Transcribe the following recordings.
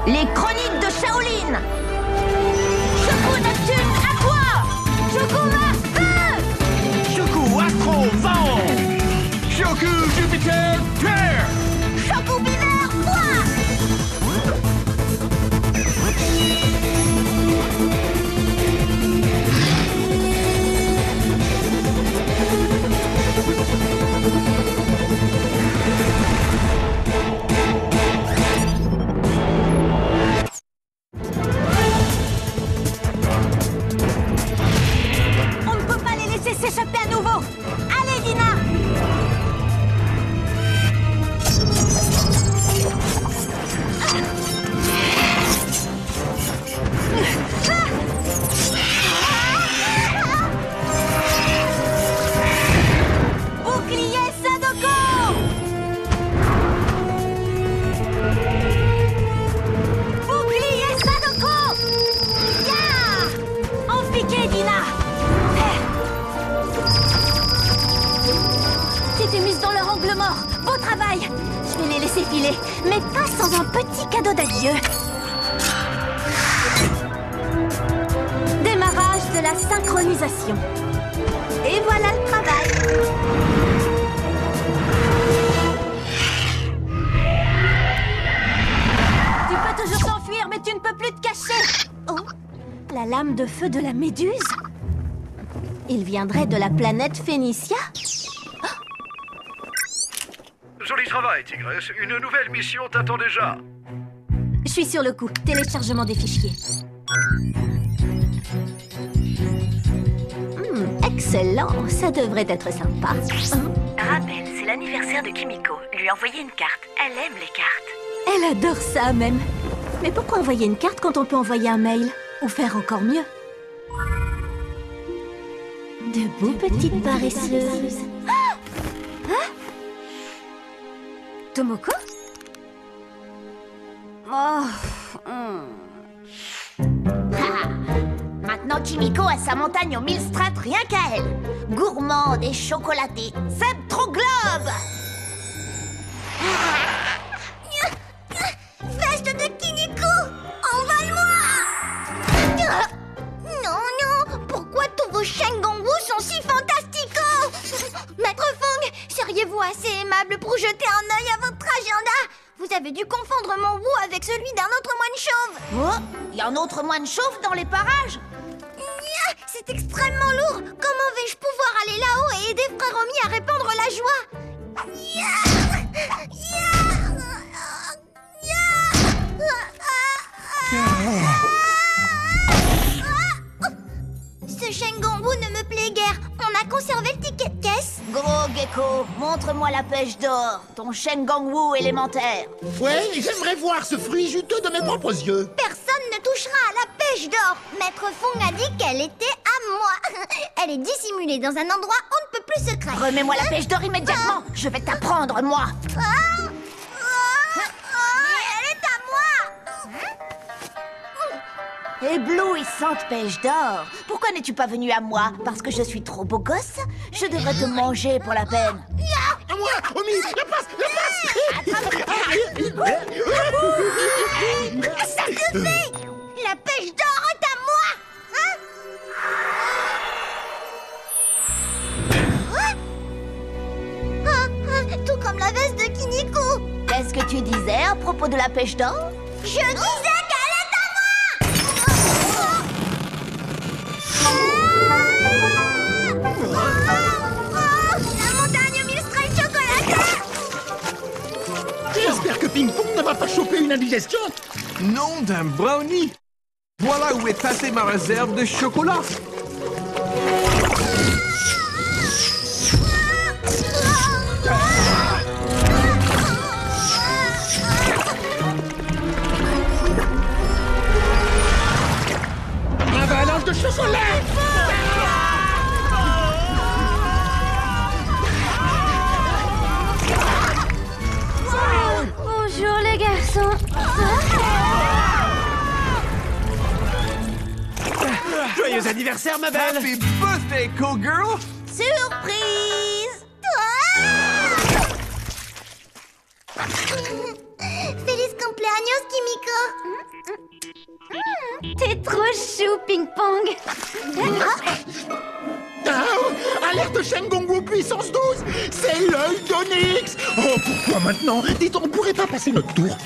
Les chroniques de Shaolin. Choco Neptune, aqua. Chocoma, feu. Choco Astro, vent. Choco Jupiter, terre. Choco Beaver, bois. On ne peut pas les laisser s'échapper à nouveau. Allez, Dina. Bouclier Sadoko. Bouclier Sadoko. Ya. En piqué, Dina. Tu t'es mise dans leur angle mort. Beau travail. Je vais les laisser filer, mais pas sans un petit cadeau d'adieu. Démarrage de la synchronisation. Et voilà le travail. Tu peux toujours t'enfuir, mais tu ne peux plus te cacher. Oh, la lame de feu de la méduse. Il viendrait de la planète Phénicia. Joli travail, Tigresse. Une nouvelle mission t'attend déjà. Je suis sur le coup. Téléchargement des fichiers. Excellent. Ça devrait être sympa. Rappel, c'est l'anniversaire de Kimiko. Lui envoyer une carte. Elle aime les cartes. Elle adore ça même. Mais pourquoi envoyer une carte quand on peut envoyer un mail? Ou faire encore mieux? Debout, petite paresseuse. Tomoko? Maintenant, Kimiko a sa montagne aux 1000 strates rien qu'à elle. Gourmande et chocolatée. Seb trop globe. Veste de Kiniko! Envole-moi! Non, non! Pourquoi tous vos Shengonwu sont si fantasticos? Maître Fong, seriez-vous assez aimable pour jeter un œil à votre agenda? Vous avez dû confondre mon Wu avec celui d'un autre moine chauve. Oh, il y a un autre moine chauve dans les parages. C'est extrêmement lourd. Comment vais-je pouvoir aller là-haut et aider Frère Omi à répandre la joie? Ce Shengonwu ne me plaît guère. On a conservé le ticket de caisse. Gros gecko, montre-moi la pêche d'or. Ton Shengonwu élémentaire. Ouais, j'aimerais voir ce fruit juteux de mes propres yeux. Personne ne touchera à la pêche d'or. Maître Fong a dit qu'elle était à moi. Elle est dissimulée dans un endroit on ne peut plus secret. Remets-moi la pêche d'or immédiatement. Je vais t'apprendre, moi. Elle est à moi. Éblouissante pêche d'or. Pourquoi n'es-tu pas venu à moi? Parce que je suis trop beau gosse? Je devrais te manger pour la peine. À moi, Omi, la passe, la passe. Ça suffit. La pêche d'or est à moi. Tout comme la veste de Kiniko. Qu'est-ce que tu disais à propos de la pêche d'or? Je disais qu'elle est à moi. La montagne aux 1000 strates chocolatées. J'espère que Ping Pong ne va pas choper une indigestion. Nom d'un brownie! Voilà où est passée ma réserve de chocolat! Avalanche de chocolat. Bonjour les garçons. Joyeux anniversaire, ma belle! Happy birthday, cool girl! Surprise. Feliz cumpleaños, Kimiko. T'es trop chou, Ping Pong. Alerte Shengongu puissance 12. C'est l'œil d'Onyx. Oh, pourquoi maintenant? Dites, on pourrait pas passer notre tour?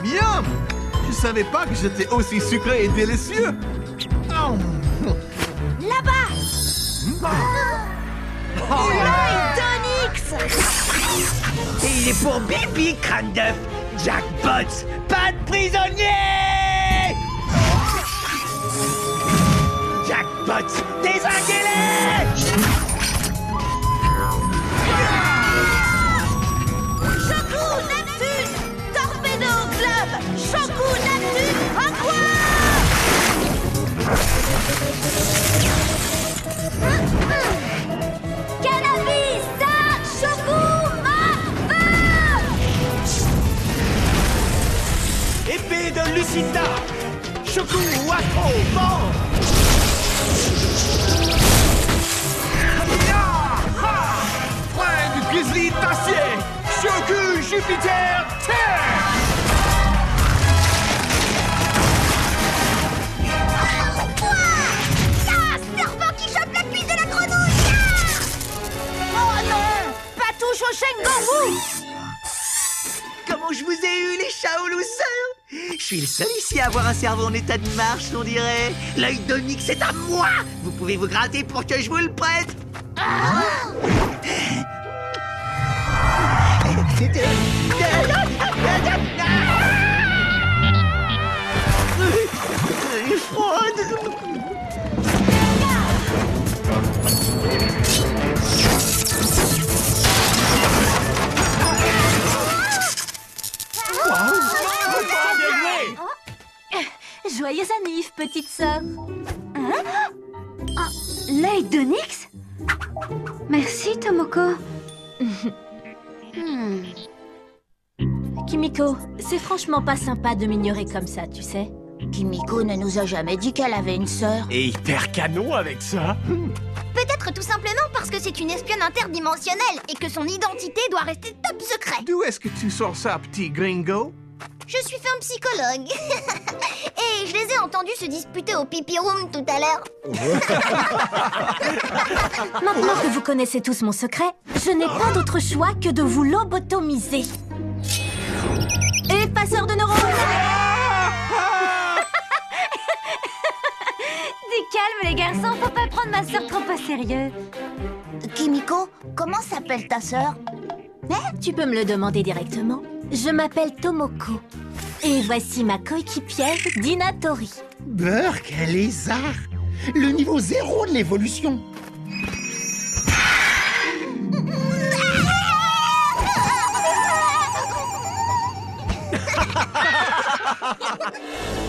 Miam! Je savais pas que j'étais aussi sucré et délicieux. Là-bas! L'œil d'Onyx! Et il est pour Bibi, crâne d'œuf. Jackpots, pas de prisonniers! Jackpots, désinguez-les! Shoku Neptune! Torpedo Globe! Shoku Neptune! Aqua! Cannabis, ça, Shoku, ma feu! Épée de Lucita! Shoku Afro mort! Frein du grizzly d'acier! Shoku Jupiter Terre! Serpent qui chope la cuisse de la grenouille! Oh non! Pas touche au Shengongu! Comment je vous ai eu, les Shaolou-sœurs? Je suis le seul ici à avoir un cerveau en état de marche, on dirait. L'œil d'Onyx, c'est à moi! Vous pouvez vous gratter pour que je vous le prête! Elle est froide! Joyeux anniv, petite sœur. Hein? Ah, l'œil d'Onyx? Merci, Tomoko. Kimiko, c'est franchement pas sympa de m'ignorer comme ça, tu sais. Kimiko ne nous a jamais dit qu'elle avait une sœur. Et hyper canon avec ça! Peut-être tout simplement parce que c'est une espionne interdimensionnelle et que son identité doit rester top secret. D'où est-ce que tu sors ça, petit gringo? Je suis fait un psychologue. Et je les ai entendus se disputer au pipi room tout à l'heure. Maintenant que vous connaissez tous mon secret, je n'ai pas d'autre choix que de vous lobotomiser. Effaceur de neurones! Du calme, les garçons, faut pas prendre ma sœur trop au sérieux. Kimiko, comment s'appelle ta sœur? Tu peux me le demander directement. Je m'appelle Tomoko. Et voici ma coéquipière, Dina Tori. Beurre, quel lézard! Le niveau 0 de l'évolution.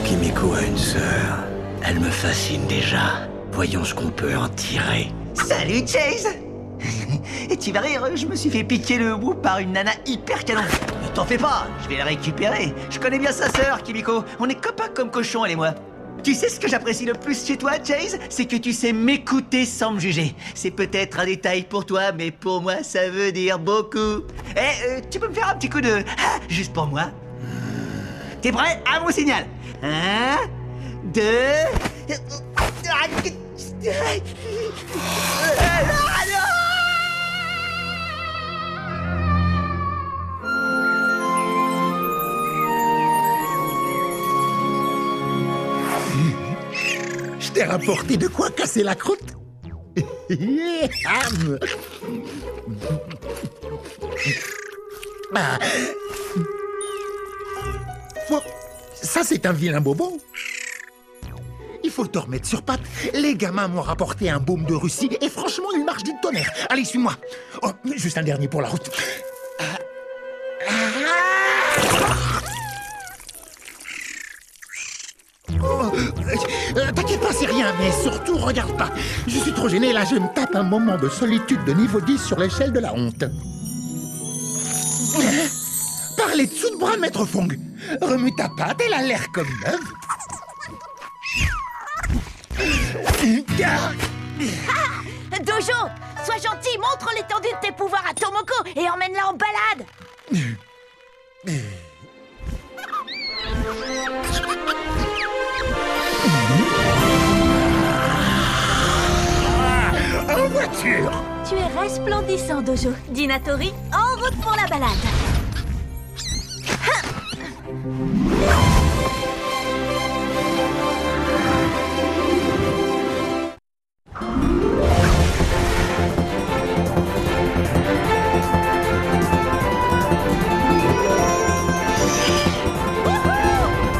Kimiko a une sœur. Elle me fascine déjà. Voyons ce qu'on peut en tirer. Salut, Chase! Et tu vas rire, je me suis fait piquer le bout par une nana hyper canon. Ne t'en fais pas, je vais la récupérer. Je connais bien sa sœur, Kimiko. On est copains comme cochons, elle et moi. Tu sais ce que j'apprécie le plus chez toi, Chase? C'est que tu sais m'écouter sans me juger. C'est peut-être un détail pour toi, mais pour moi, ça veut dire beaucoup. Tu peux me faire un petit coup de... Ah, juste pour moi? T'es prêt? À mon signal. 1, 2... Je t'ai rapporté de quoi casser la croûte. Bon, ça c'est un vilain bonbon. Il faut te remettre sur pattes. Les gamins m'ont rapporté un baume de Russie et franchement il marche du tonnerre. Allez, suis-moi. Oh, juste un dernier pour la route. T'inquiète pas, c'est rien, mais surtout, regarde pas. Je suis trop gêné, là, je me tape un moment de solitude de niveau 10 sur l'échelle de la honte. Par les dessous de bras, maître Fong. Remue ta patte, elle a l'air comme neuve. Dojo, sois gentil, montre l'étendue de tes pouvoirs à Tomoko et emmène-la en balade. En voiture! Tu es resplendissant, Dojo. Dinatori, en route pour la balade.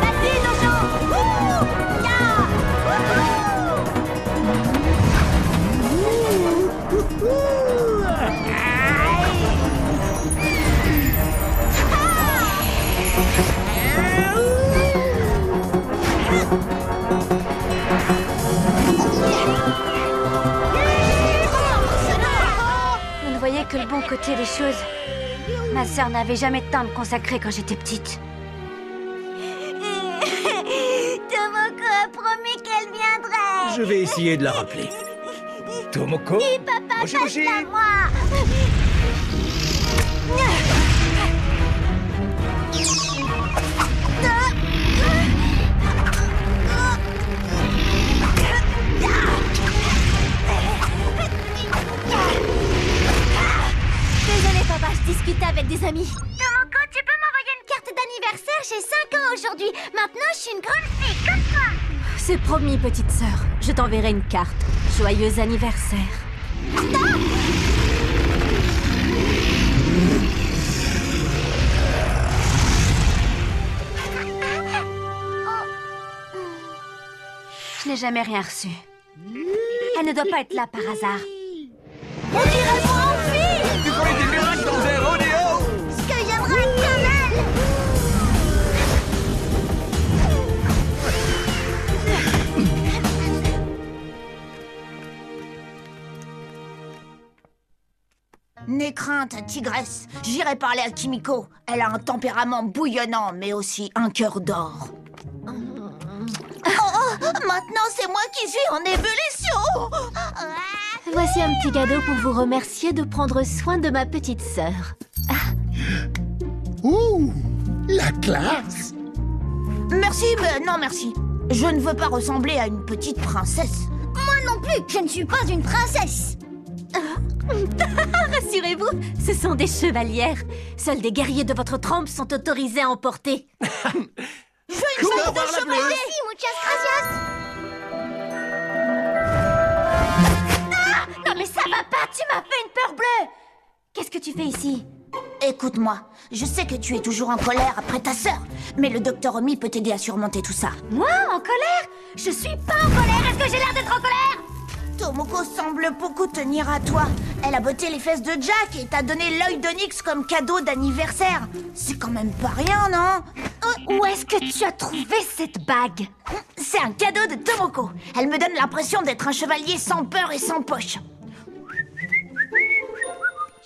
Vas-y, Dojo! Wouhou! Ya! Vous ne voyez que le bon côté des choses. Ma sœur n'avait jamais de temps à me consacrer quand j'étais petite. Tomoko a promis qu'elle viendrait. Je vais essayer de la rappeler. Tomoko? Papa, Moshi Moshi. passe-la moi. Désolée, papa, je discutais avec des amis. Tomoko, tu peux m'envoyer une carte d'anniversaire? J'ai 5 ans aujourd'hui. Maintenant, je suis une grande fille comme toi. C'est promis, petite sœur. Je t'enverrai une carte. Joyeux anniversaire. Je n'ai jamais rien reçu. Elle ne doit pas être là par hasard. On dirait moi en fille. Tu connais des miracles dans un rodéo? Ce que j'aimerais comme elle. N'aie crainte, tigresse. J'irai parler à Kimiko. Elle a un tempérament bouillonnant, mais aussi un cœur d'or. Maintenant, c'est moi qui suis en ébullition. Voici un petit cadeau pour vous remercier de prendre soin de ma petite sœur. Ouh, la classe! Merci, mais non merci. Je ne veux pas ressembler à une petite princesse. Moi non plus, je ne suis pas une princesse. Rassurez-vous, ce sont des chevalières. Seuls des guerriers de votre trempe sont autorisés à emporter. Merci, muchas gracias. Ah! Non mais ça va pas, tu m'as fait une peur bleue. Qu'est-ce que tu fais ici? Écoute-moi, je sais que tu es toujours en colère après ta sœur, mais le docteur Omi peut t'aider à surmonter tout ça. Moi, en colère? Je suis pas en colère, est-ce que j'ai l'air d'être en colère? Tomoko semble beaucoup tenir à toi. Elle a botté les fesses de Jack et t'a donné l'œil d'Onyx comme cadeau d'anniversaire. C'est quand même pas rien, non? Où est-ce que tu as trouvé cette bague? C'est un cadeau de Tomoko. Elle me donne l'impression d'être un chevalier sans peur et sans poche.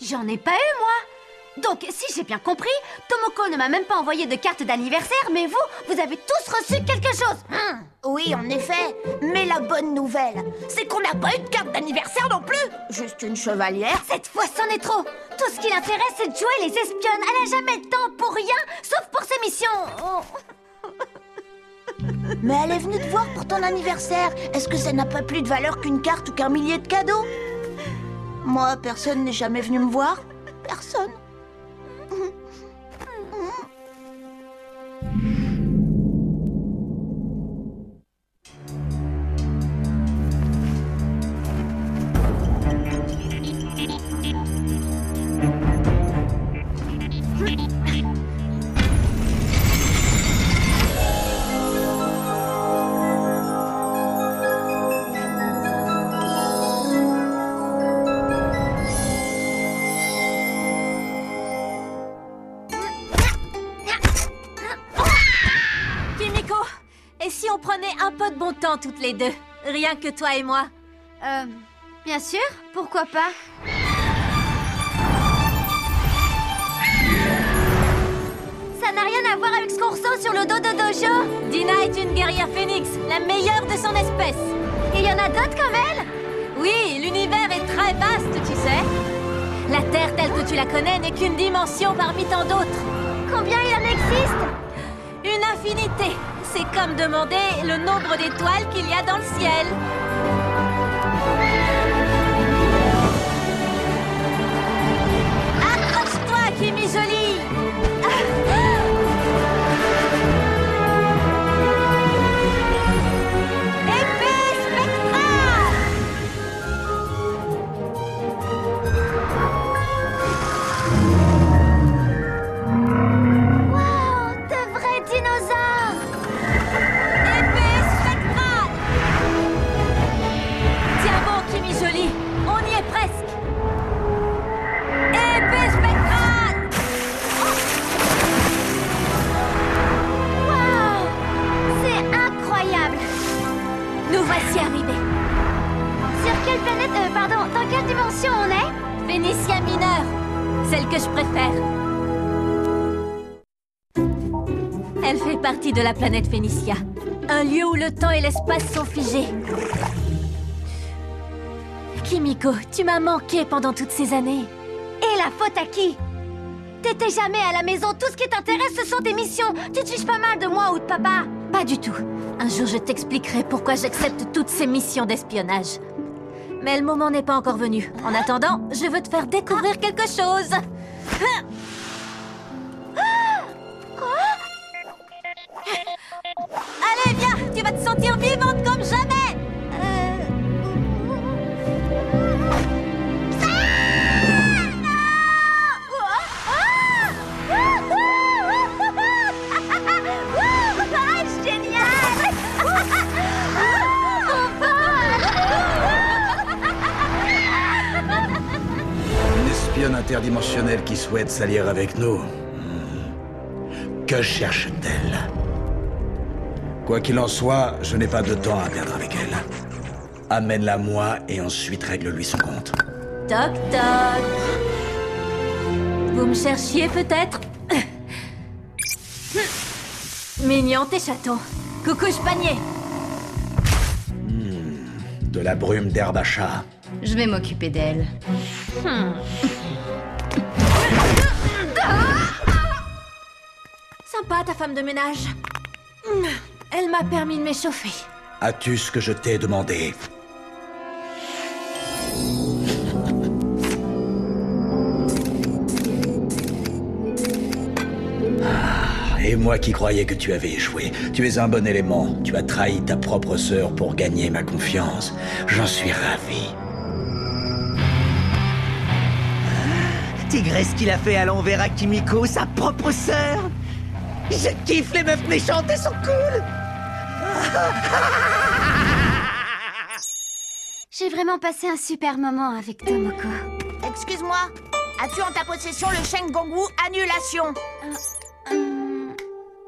J'en ai pas eu, moi. Donc, si j'ai bien compris, Tomoko ne m'a même pas envoyé de carte d'anniversaire, mais vous avez tous reçu quelque chose. Oui, en effet. Mais la bonne nouvelle, c'est qu'on n'a pas eu de carte d'anniversaire non plus. Juste une chevalière. Cette fois, c'en est trop. Tout ce qui l'intéresse, c'est de jouer les espionnes. Elle a jamais le temps pour rien, sauf pour ses missions. Mais elle est venue te voir pour ton anniversaire. Est-ce que ça n'a pas plus de valeur qu'une carte ou qu'un millier de cadeaux? Moi, personne n'est jamais venu me voir. Personne. Et si on prenait un peu de bon temps toutes les deux? Rien que toi et moi. Bien sûr, pourquoi pas? Ça n'a rien à voir avec ce qu'on ressent sur le dos de Dojo. Dina est une guerrière phénix, la meilleure de son espèce. Et il y en a d'autres comme elle? Oui, l'univers est que tu la connais n'est qu'une dimension parmi tant d'autres. Combien il en existe? Une infinité. C'est comme demander le nombre d'étoiles qu'il y a dans le ciel. Accroche-toi, Kimi Jolie. Épée spectrale. Wow, de vrais dinosaures! Épée spectrale. Tiens bon, Kimi Jolie. On y est presque. Épée spectrale. Wow! C'est incroyable! Nous voici arrivés. Sur quelle planète, pardon, dans quelle dimension on est? Phénicia mineure, celle que je préfère. Elle fait partie de la planète Phénicia, un lieu où le temps et l'espace sont figés. Kimiko, tu m'as manqué pendant toutes ces années. Et la faute à qui? T'étais jamais à la maison, tout ce qui t'intéresse ce sont tes missions. Tu te fiches pas mal de moi ou de papa? Pas du tout. Un jour, je t'expliquerai pourquoi j'accepte toutes ces missions d'espionnage. Mais le moment n'est pas encore venu. En attendant, je veux te faire découvrir quelque chose. Allez, viens, tu vas te sentir vivante comme jamais. Une espionne interdimensionnelle qui souhaite s'allier avec nous. Que cherche-t-elle? Quoi qu'il en soit, je n'ai pas de temps à perdre avec elle. Amène-la moi et ensuite règle-lui son compte. Toc toc. Vous me cherchiez peut-être? Mignon tes chatons. Coucouche panier. De la brume d'herbe à chat. Je vais m'occuper d'elle. Sympa ta femme de ménage. Elle m'a permis de m'échauffer. As-tu ce que je t'ai demandé? Et moi qui croyais que tu avais échoué. Tu es un bon élément. Tu as trahi ta propre sœur pour gagner ma confiance. J'en suis ravi. Tigresse qu'il a fait à l'envers à Kimiko, sa propre sœur. Je kiffe les meufs méchantes, elles sont cool. J'ai vraiment passé un super moment avec Tomoko. Excuse-moi, as-tu en ta possession le Shengongu Annulation?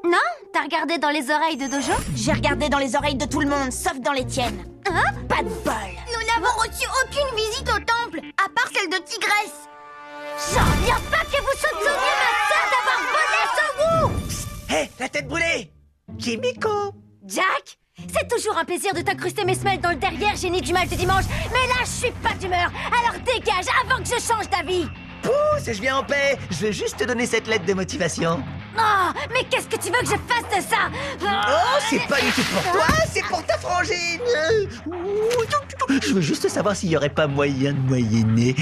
Non? T'as regardé dans les oreilles de Dojo? J'ai regardé dans les oreilles de tout le monde, sauf dans les tiennes. Hein? Pas de bol. Nous n'avons reçu aucune visite au temple, à part celle de Tigresse. J'en reviens pas que vous soupçonniez ma sœur d'avoir volé ce goût! Hé, la tête brûlée! Kimiko! Jack, c'est toujours un plaisir de t'incruster mes semelles dans le derrière, génie du mal du dimanche. Mais là, je suis pas d'humeur. Alors dégage avant que je change d'avis. Pousse, je viens en paix. Je veux juste te donner cette lettre de motivation. Oh, mais qu'est-ce que tu veux que je fasse de ça? Oh, c'est pas du tout pour toi, c'est pour ta frangine. Je veux juste savoir s'il y aurait pas moyen de moyenner.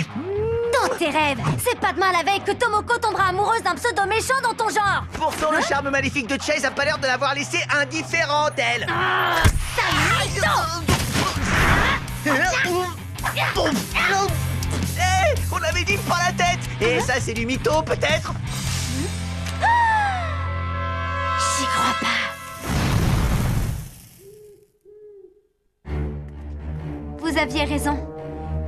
Dans tes rêves, c'est pas demain la veille que Tomoko tombera amoureuse d'un pseudo méchant dans ton genre. Pourtant, le charme maléfique de Chase a pas l'air de l'avoir laissée indifférente, elle. Hé, on avait dit pas la tête. Et ça, c'est du mytho, peut-être? J'y crois pas. Vous aviez raison.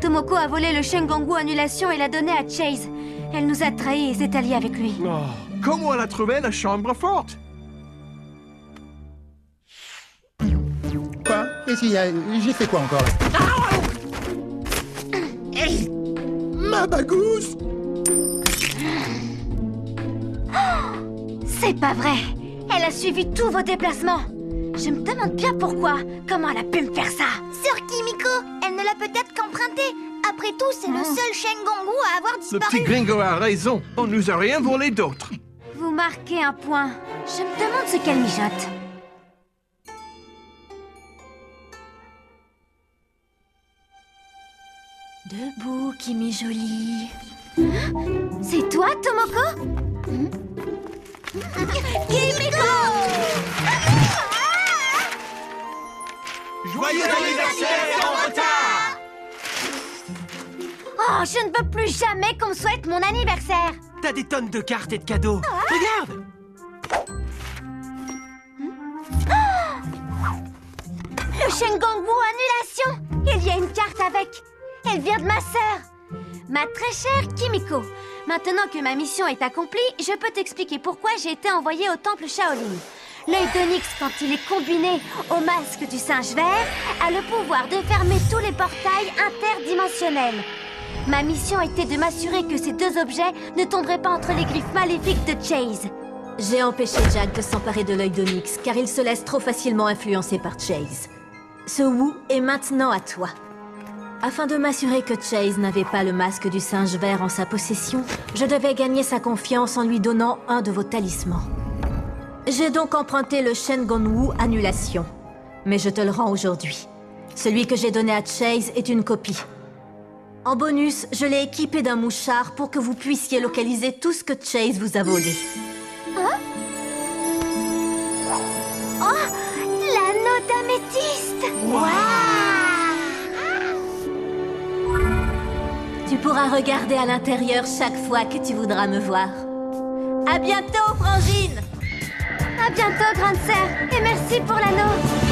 Tomoko a volé le Shengongu Annulation et l'a donné à Chase. Elle nous a trahis et s'est alliée avec lui. Oh, comment elle a trouvé la chambre forte? Quoi? Qu'est-ce qu'il y a? J'ai fait quoi encore là? Hey, ma bagousse! C'est pas vrai. Elle a suivi tous vos déplacements. Je me demande bien pourquoi. Comment elle a pu me faire ça? Sœur Kimiko, elle ne ne l'a peut-être qu'emprunté. Après tout, c'est le seul Shengongu à avoir Le disparu. petit gringo a raison. On nous a rien volé d'autre. Vous marquez un point. Je me demande ce qu'elle mijote. Debout, Kimi jolie. C'est toi, Tomoko? Kimiko! Joyeux anniversaire en retard! Oh, je ne veux plus jamais qu'on me souhaite mon anniversaire. T'as des tonnes de cartes et de cadeaux. Regarde! Le Shengongu annulation. Il y a une carte avec. Elle vient de ma sœur. Ma très chère Kimiko. Maintenant que ma mission est accomplie, je peux t'expliquer pourquoi j'ai été envoyée au temple Shaolin. L'œil d'Onyx, quand il est combiné au masque du singe vert, a le pouvoir de fermer tous les portails interdimensionnels. Ma mission était de m'assurer que ces deux objets ne tomberaient pas entre les griffes maléfiques de Chase. J'ai empêché Jack de s'emparer de l'œil d'Onyx, car il se laisse trop facilement influencer par Chase. Ce Wu est maintenant à toi. Afin de m'assurer que Chase n'avait pas le masque du singe vert en sa possession, je devais gagner sa confiance en lui donnant un de vos talismans. J'ai donc emprunté le Shengonwu Annulation, mais je te le rends aujourd'hui. Celui que j'ai donné à Chase est une copie. En bonus, je l'ai équipé d'un mouchard pour que vous puissiez localiser tout ce que Chase vous a volé. Hein? Oh, l'anneau d'améthyste! Tu pourras regarder à l'intérieur chaque fois que tu voudras me voir. À bientôt, Frangine! À bientôt, grande sœur, et merci pour l'anneau.